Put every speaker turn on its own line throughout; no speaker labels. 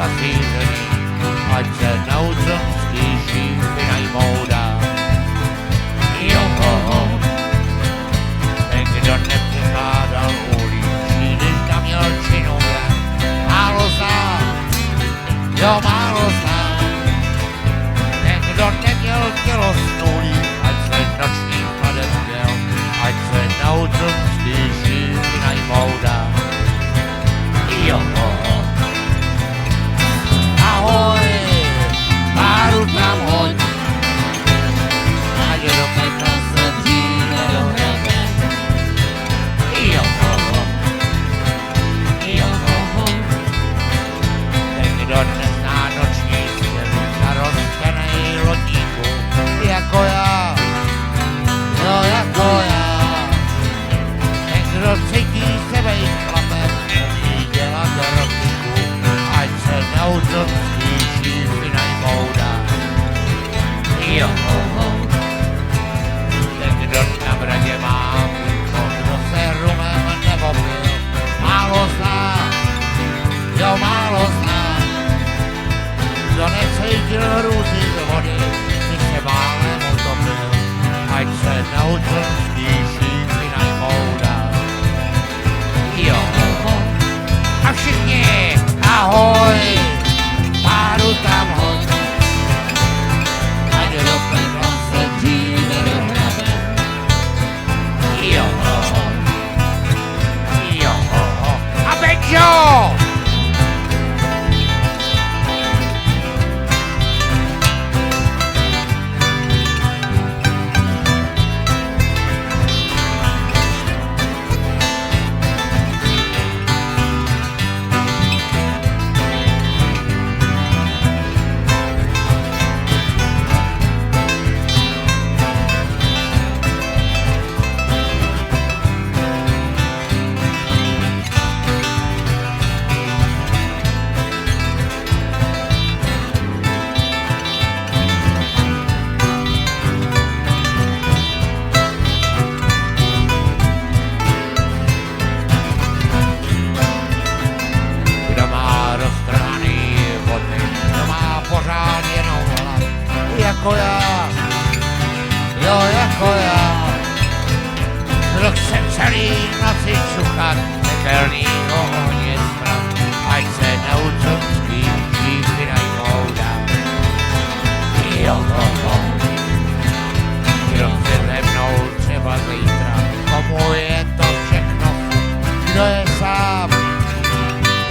zařízení, ať se naučím stíží vynajmou dál. Jo, ten, kdo nepřikládal uličí, když tam měl činu, málo zná, jo, málo zná. Ten, kdo neměl tělo snulí, ať se nočním chladem děl, ať se naučil stíží vynajmou dál. Jo, ahoj, páru tam hoď, ať do pekla se dříve dohrabe. Jo, ten, kdo nezná noční svět a rozkanej lodníku, jako já, jo, jako já. Ten, kdo cítí se vejít chlapem, umí dělat rokyku, ať se naučil stíží vynajmou dál. Jo, ten, kdo na bradě má půjko, kdo se rumem nepopil, málo zná, jo, málo zná. Kdo necítil hrůzy z vody, když se málem utopil, ať se naučil stíží vynajmou dál. Jo, a všichni, ahoj, páru tam hoď, ať do pekla se dříve dohrabe. Jo, a Benjo! Jako já, jo, jako já. Kdo chce celý noci čuchat, pekelný ohně smrad, ať se naučil stíží vynajmou dál. Jo, kdo chce se mnou třeba zítra, komu je to všechno, kdo je sám,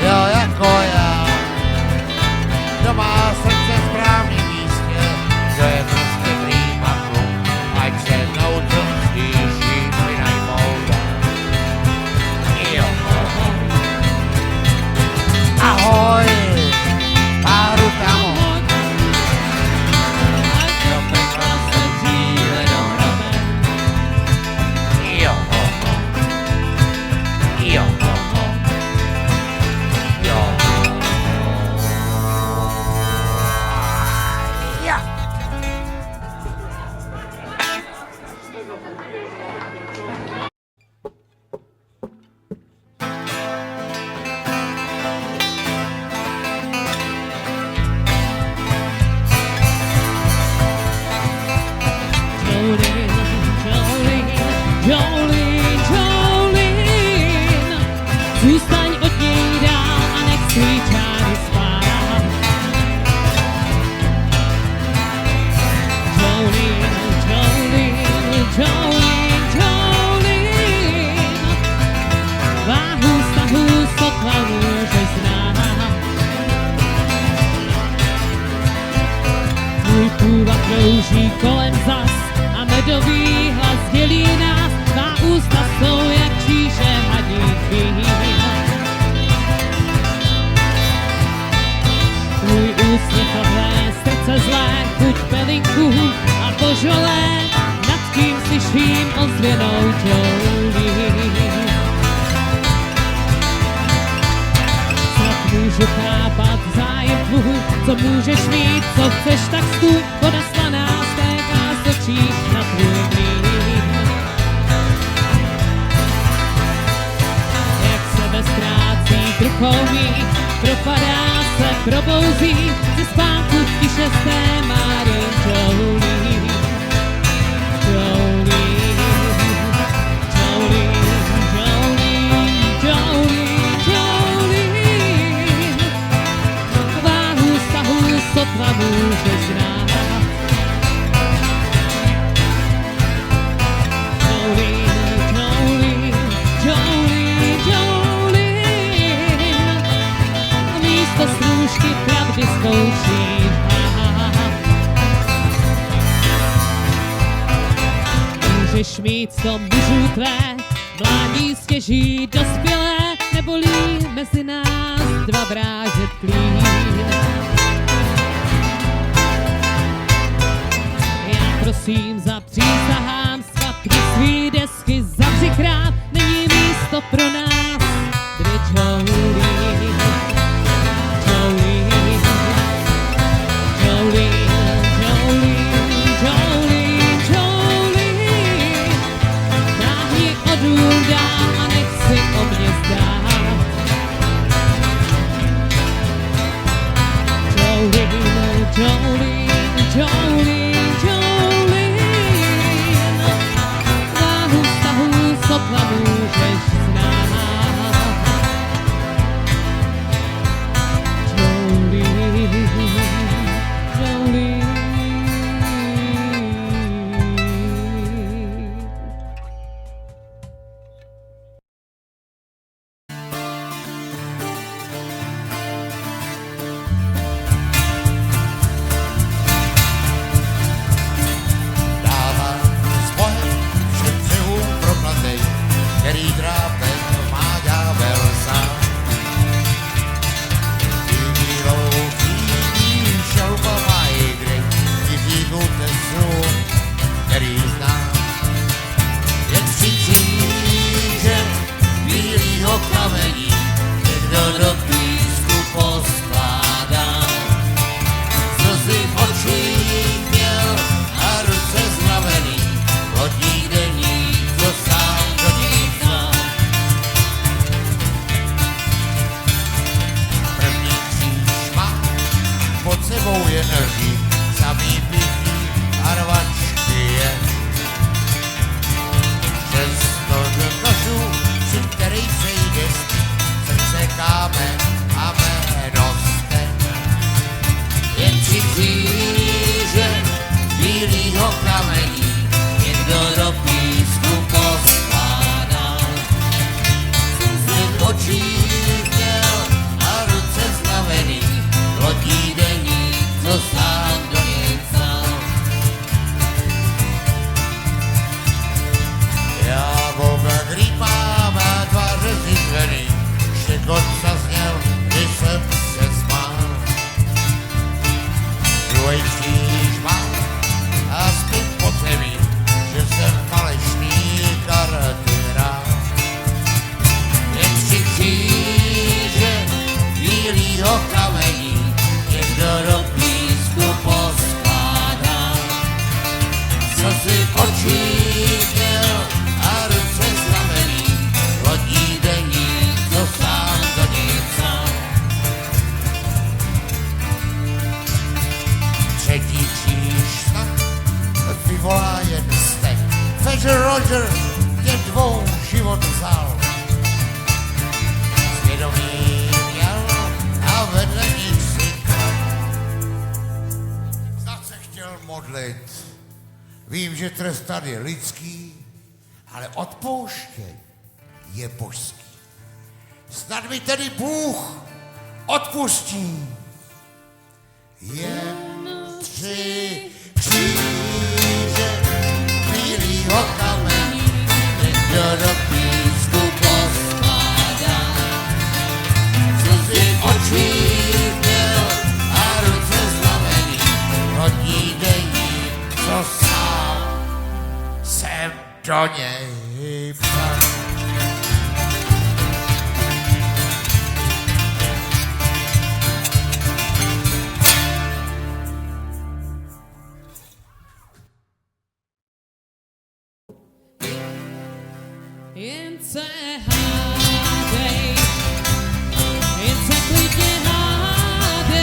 jo, jako já. Kdo má srdce správný místě, kdo je prostě prýma kluk, ať se naučil stíží vynajmou dál. Jo, ahoj, páru tam hoď, ať do pekla se dříve dohrabe. Jo, jo.
Jolene, zůstaň od něj dál a nech svý čáry spát. Jolene, váhu stahu sotva můžeš znát. Tvůj půvab krouží kolem zas a medový hlas dělí nás. Tvá ústa jsou jak číše hadíky. Tvůj úsměv a blé, srdce zlé, chuť pelinku a božolé, nad kým slyším ozvěnou Jolene. Snad můžu chápat zájem tvůj, co můžeš mít, co chceš, tak stůj, voda slaná stéká z očí na tvůj mlýn. Jak sebe ztrácí v rukou mých, propadá se probouzí ze spánku tiše se Marie Jolene. Jolene, Jolene, Jolene, Jolene, Jolene. Váhu stahu sotva můžeš znát. Strůžky pravdy zkouší. Můžeš mít sto mužů tvé, mládí stěží dospělé, nebolí mezi nás dva vrážetlí. Já prosím zapřísahám svatby svý desky zavřikrát, není místo pro nás, Bridge Holy. A nech si o mě zdát. Jolene, Jolene, Jolene, Jolene. Váhu vztahu sotva můžeš znát. Jolene, Jolene.
Který drápem má ďábel sám. Ty bílou chýní šelpa mají kdy, tisíku testu, který znám. Jen křičí, že bílýho kamení někdo do písku poskládá. Slzy v očích měl a ruce zmravený, lodník deník, co sám do ní znal. První kříž má pod sebou energii, samý pití a rvačky je. Přesto do nožů, při kterých přejde srdce kámen a jméno jste. Jen tři kříže bílýho kamení někdo do písku poskládá. Slzy v očích měl a ruce znavený, lodí deník, co sám do něj psal. Já Boga grýpám a tváře zizvený, štěkot zazněl, když jsem se smál. Druhej kříž mám a spím pod zemí, že jsem falešný karty hrál. Jen tři kříže bílýho kamení někdo do písku poskládá. Slzy v očích měl a ruce znamený, lodní deník, co sám do něj psal. Třetí kříž snad vyvolá jen stek. Fetcher Roger tě dvou život vzal. Svědomí měl a vedle nich si snad se chtěl modlit. Vím, že trestat je lidský, ale odpouštět je božský. Snad mi tedy Bůh odpustí. Jen tři kříže bílýho kamení někdo do písku poskládá. Slzy v očích měl a ruce znamený, lodní deník, co sám jsem do něj psal.
Jen se hádej, jen se klidně hádej.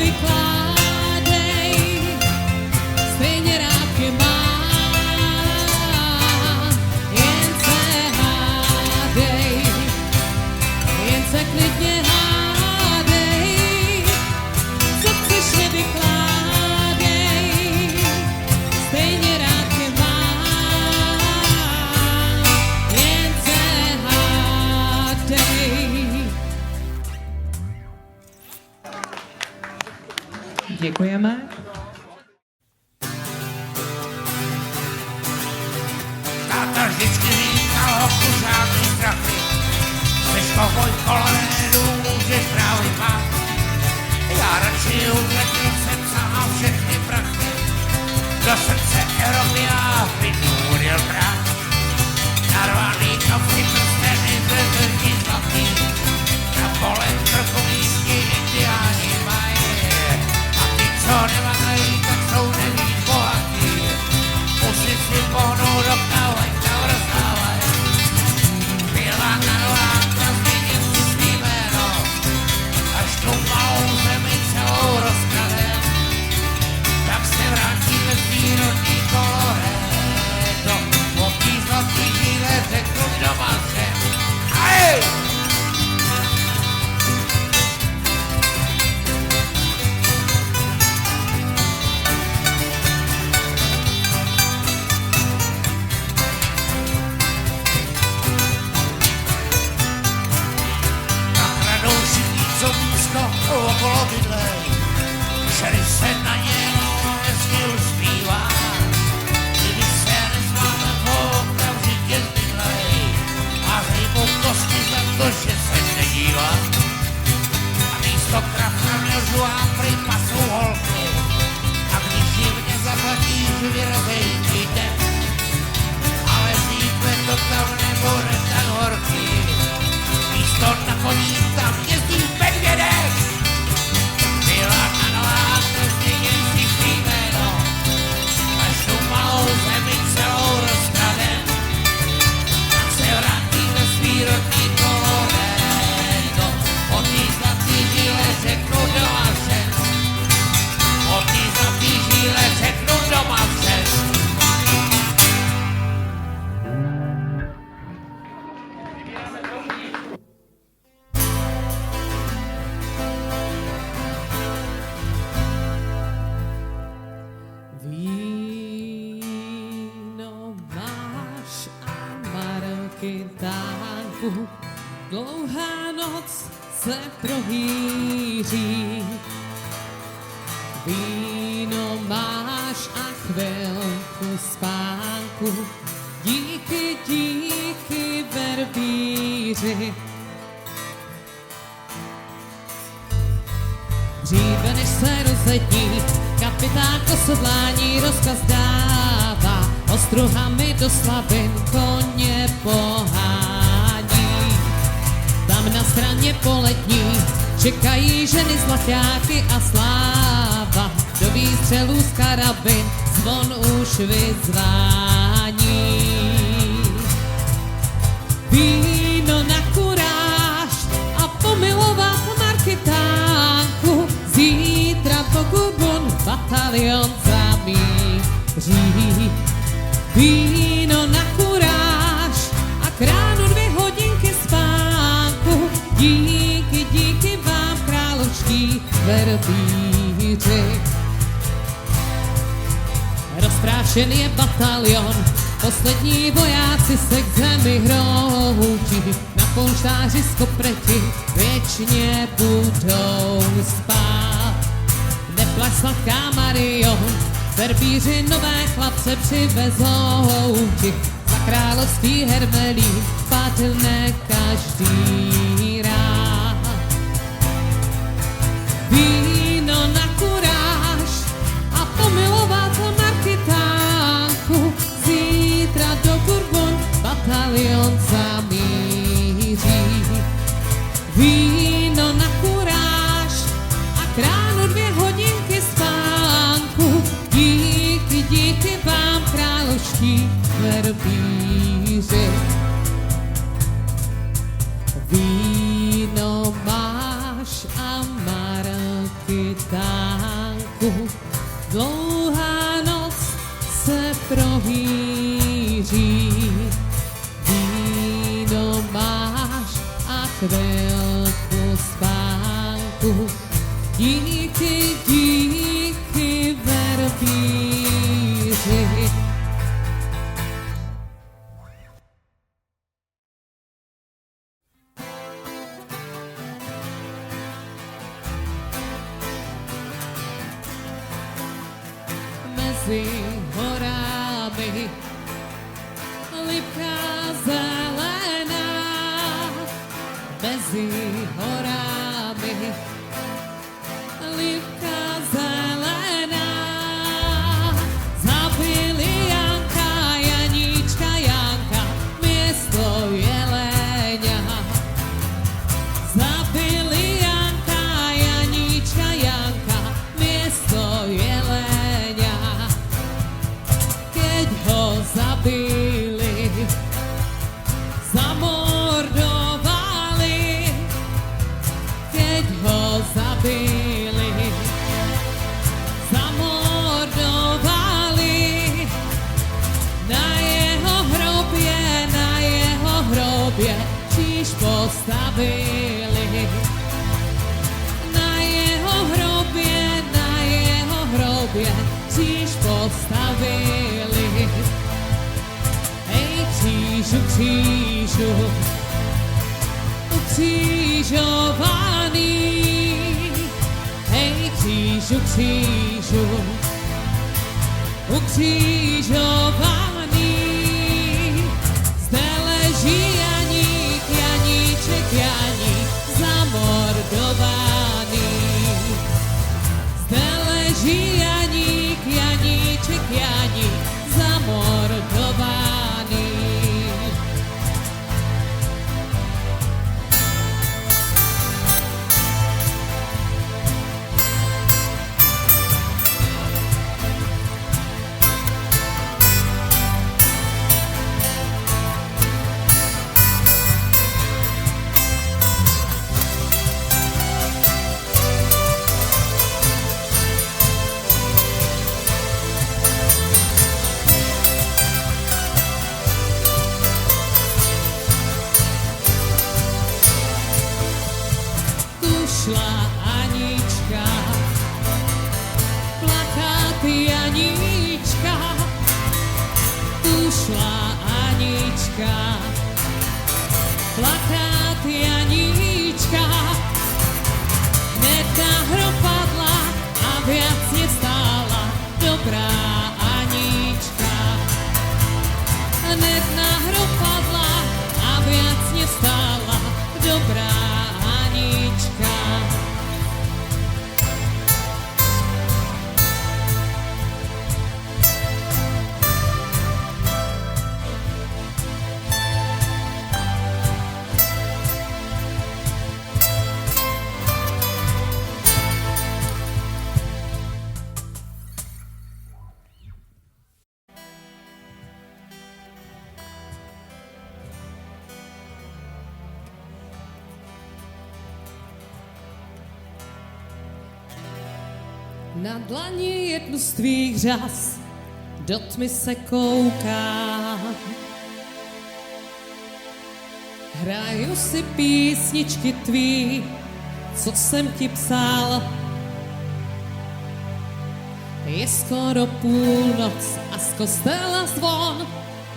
vykládej, stejně rád tě mám. Jen se hádej, jen se klidně hádej, co chceš nevykládej, stejně rád tě mám. Jen se hádej. Děkujeme.
Táta vždycky říkal, hoku, žádný strachy. Seš kovboj kolenů, můžeš právě mát. Já radši utrhnu srdce a všechny prachy. Do srdce Evropy a vytvořil prach. Narvaný kopci prsteny, bezrdní zlatý. Na pole trochu místní indiáni mají. A ty, co nemají, tak jsou nevíc bohatý. Musí si pohnout do kávek, tam rozdávaj. Byla narváka, změnil si svý jméno. Až tu malou zemi celou rozkradem, tak se vrátíme z výrodní Colorado. Po tý zlatý žíle řeknu doma všem. Hej! Nakradou všichni, co blízko okolo bydlej. Šerif se na něho hezky uspívá. Kdyby se nezvládne, okamžitě zbydlej. A zejmou kosti za to, že se nedívá. A místo krav na mě žuhám prý pasou holky. A když jim nezaplatíš, vyrazej jde. Ale zítre to tam nebude tak horký. Místo na koních tam jezdí medvědek. Byla na nohách, změnil si svý jméno. Až tu malou zemi celou rozkradem, tak se vrátíme z výrodní Colorado. Po tý zlatý žíle řeknu doma všem. Po tý zlatý žíle řeknu doma všem.
Víno máš a marketánku, dlouhá noc se prohýří. Víno máš a chvilku spánku, díky, díky verbíři. Dříve než se rozední, kapitán kosedlání rozkaz dává, ostruhami do slabin koně pohání. Tam na straně polední čekají ženy zlaťáky a sláva, do výstřelů z karabin zvon už vyzvání. Víno na kuráž a pomilovat marketánku, zítra pokud batalion zamíří. Víno na kuráž a kránu 2 hodinky spánku, díky, díky vám královští verbíři. Rozprášen je batalion, poslední vojáci se k zemi hroutí. Na polštáři z kopreti věčně budou spát. Neplač sladká Marion, verbíři nové chlapce přivezou ti. Za království Hermelín padne každý rád. Víno na kuráž a pomilovat marketánku, zítra do Bourbon batalion zamíří. Víno na kuráž a kránu 2 hodinky spánku, díky, díky vám královští verbíři. Víno máš a marketánku, chvilku spánku. Díky, díky, verpíři. Mezi horami lipka zelená, mezi horami lipka zelená. Zabili Janka, Janíčka, Janka, město Jeleňa. Zabili Janka, Janíčka, Janka, město Jeleňa. Keď ho zabili, zamordovali. Keď ho zabili, zamordovali. Na jeho hrobě kříž postavili. Na jeho hrobě kříž postavili. Hej křížu, křížu, ukřižovaný. Hej křížu, křížu, ukřižovaný. Zde leží Janík, Janíček, Janík, zamordovaný. Zde leží Janík, Janíček, Janík, zamordovaný. Šla Anička, plakát Janíčka. Tu šla Anička, plakát Janíčka. Hned na hrob padla a viac nestála dobrá Anička. Hned na hrob padla a viac nestála dobrá Anička. Na dlani jednu z tvých řas do tmy se koukám. Hraju si písničky tvý, co jsem ti psal. Je skoro půlnoc a z kostela zvon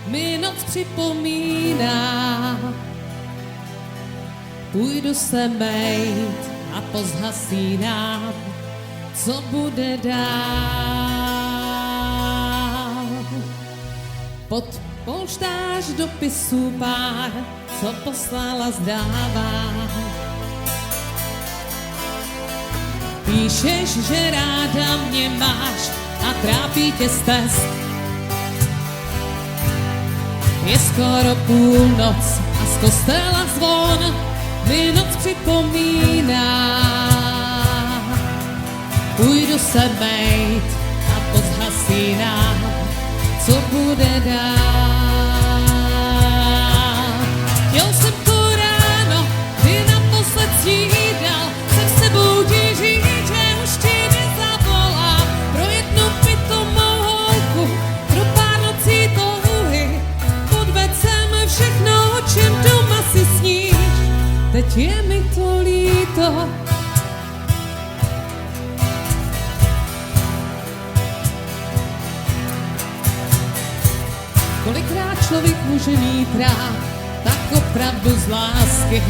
mi noc připomíná. Půjdu se mejt a pozhasínám, co bude dál. Pod polštář dopisů pár, co poslala zdává. Píšeš, že ráda mě máš a trápí tě stesk. Je skoro půlnoc a z kostela zvon mi noc připomíná. Půjdu se mejt a pozhasínám, co bude dál. Chtěl jsem to ráno, kdy naposled snídal, jsem s sebou ti říct, že už ti nezavolám. Pro jednu pitomou holku, pro pár nocí touhy, podved jsem všechno, o čem doma si sníš. teď je mi to líto. Kolikrát člověk může mít rád, tak opravdu z lásky.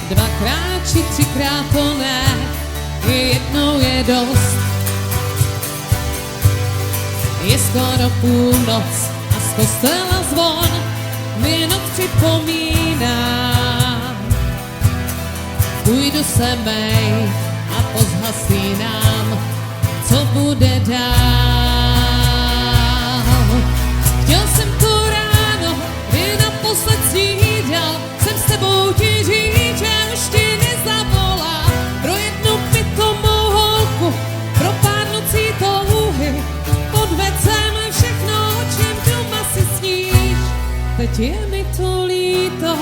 Dvakrát či třikrát to ne, jednou je dost. Je skoro půlnoc a z kostela zvon mi noc připomíná. Půjdu se mej a pozhasínám, co bude dál. Chtěl jsem to ráno, kdy naposled snídal, jsem s tebou ti říct, že už ti nezavolám. Pro jednu pitomou holku, pro pár nocí touhy, podvedl jsem všechno, o čem doma si sníš. Teď je mi to líto,